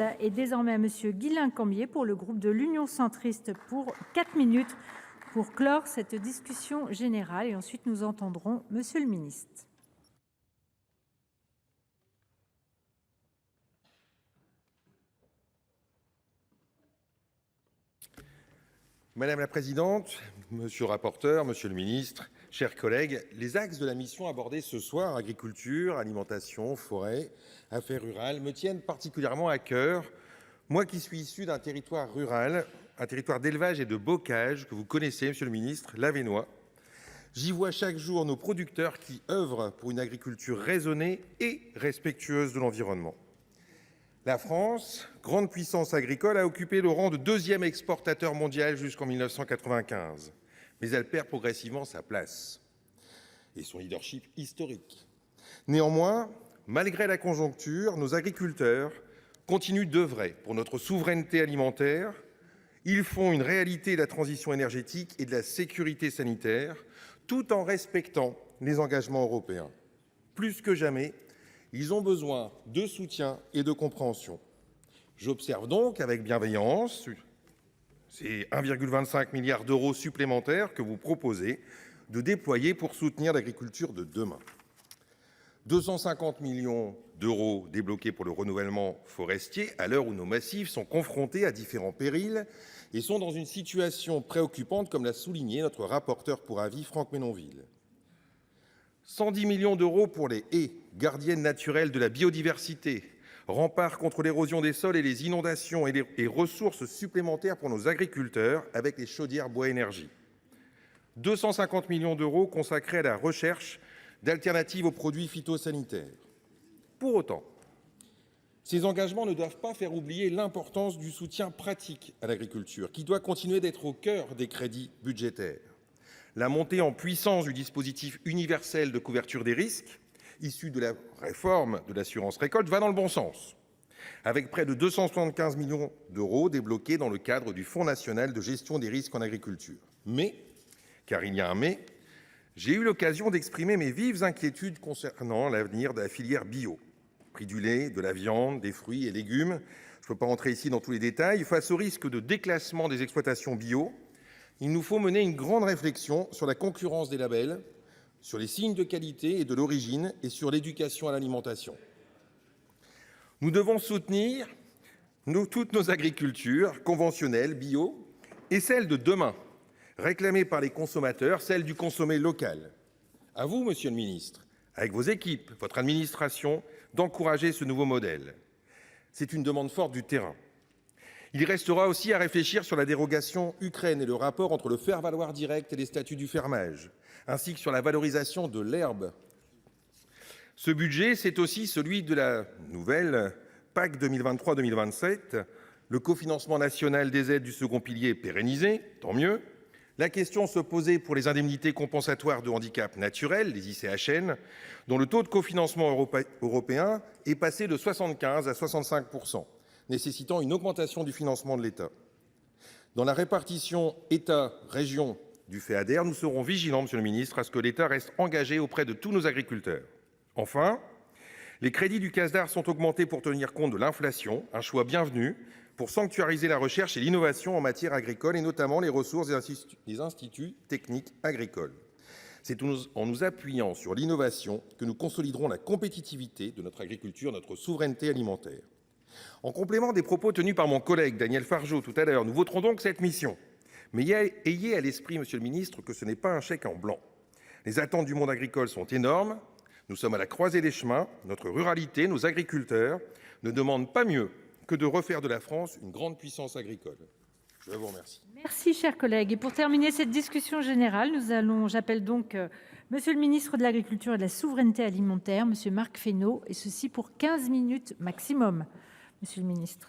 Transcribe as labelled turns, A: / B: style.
A: est désormais à Monsieur Guislain Cambier pour le groupe de l'Union centriste pour 4 minutes pour clore cette discussion générale et ensuite nous entendrons Monsieur le ministre.
B: Madame la présidente, monsieur le rapporteur, monsieur le ministre, chers collègues, les axes de la mission abordée ce soir, agriculture, alimentation, forêt, affaires rurales, me tiennent particulièrement à cœur. Moi qui suis issu d'un territoire rural, un territoire d'élevage et de bocage que vous connaissez, monsieur le ministre, l'Avesnois, j'y vois chaque jour nos producteurs qui œuvrent pour une agriculture raisonnée et respectueuse de l'environnement. La France, grande puissance agricole, a occupé le rang de deuxième exportateur mondial jusqu'en 1995. Mais elle perd progressivement sa place et son leadership historique. Néanmoins, malgré la conjoncture, nos agriculteurs continuent d'œuvrer pour notre souveraineté alimentaire. Ils font une réalité de la transition énergétique et de la sécurité sanitaire, tout en respectant les engagements européens. Plus que jamais, ils ont besoin de soutien et de compréhension. J'observe donc avec bienveillance ces 1,25 milliard d'euros supplémentaires que vous proposez de déployer pour soutenir l'agriculture de demain. 250 millions d'euros débloqués pour le renouvellement forestier à l'heure où nos massifs sont confrontés à différents périls et sont dans une situation préoccupante, comme l'a souligné notre rapporteur pour avis Franck Menonville. 110 millions d'euros pour les haies, gardiennes naturelles de la biodiversité, remparts contre l'érosion des sols et les inondations et ressources supplémentaires pour nos agriculteurs avec les chaudières bois énergie. 250 millions d'euros consacrés à la recherche d'alternatives aux produits phytosanitaires. Pour autant, ces engagements ne doivent pas faire oublier l'importance du soutien pratique à l'agriculture, qui doit continuer d'être au cœur des crédits budgétaires. La montée en puissance du dispositif universel de couverture des risques, issu de la réforme de l'assurance récolte, va dans le bon sens, avec près de 275 millions d'euros débloqués dans le cadre du Fonds national de gestion des risques en agriculture. Mais, car il y a un mais, j'ai eu l'occasion d'exprimer mes vives inquiétudes concernant l'avenir de la filière bio. Prix du lait, de la viande, des fruits et légumes. Je ne peux pas rentrer ici dans tous les détails. Face au risque de déclassement des exploitations bio, il nous faut mener une grande réflexion sur la concurrence des labels, sur les signes de qualité et de l'origine et sur l'éducation à l'alimentation. Nous devons soutenir toutes nos agricultures conventionnelles, bio, et celles de demain, réclamées par les consommateurs, celle du consommé local. À vous, monsieur le ministre, avec vos équipes, votre administration, d'encourager ce nouveau modèle. C'est une demande forte du terrain. Il restera aussi à réfléchir sur la dérogation Ukraine et le rapport entre le faire-valoir direct et les statuts du fermage, ainsi que sur la valorisation de l'herbe. Ce budget, c'est aussi celui de la nouvelle PAC 2023-2027. Le cofinancement national des aides du second pilier est pérennisé, tant mieux. La question se posait pour les indemnités compensatoires de handicap naturel, les ICHN, dont le taux de cofinancement européen est passé de 75 à 65 %, nécessitant une augmentation du financement de l'État. Dans la répartition État-région du FEADER, nous serons vigilants, monsieur le ministre, à ce que l'État reste engagé auprès de tous nos agriculteurs. Enfin, les crédits du CASDAR sont augmentés pour tenir compte de l'inflation, un choix bienvenu pour sanctuariser la recherche et l'innovation en matière agricole, et notamment les ressources des instituts techniques agricoles. C'est en nous appuyant sur l'innovation que nous consoliderons la compétitivité de notre agriculture, notre souveraineté alimentaire. En complément des propos tenus par mon collègue Daniel Fargeot tout à l'heure, nous voterons donc cette mission. Mais ayez à l'esprit, monsieur le ministre, que ce n'est pas un chèque en blanc. Les attentes du monde agricole sont énormes. Nous sommes à la croisée des chemins. Notre ruralité, nos agriculteurs ne demandent pas mieux que de refaire de la France une grande puissance agricole. Je vous remercie.
A: Merci, chers collègues. Et pour terminer cette discussion générale, j'appelle donc Monsieur le ministre de l'Agriculture et de la Souveraineté alimentaire, Monsieur Marc Fesneau, et ceci pour 15 minutes maximum. Monsieur le ministre.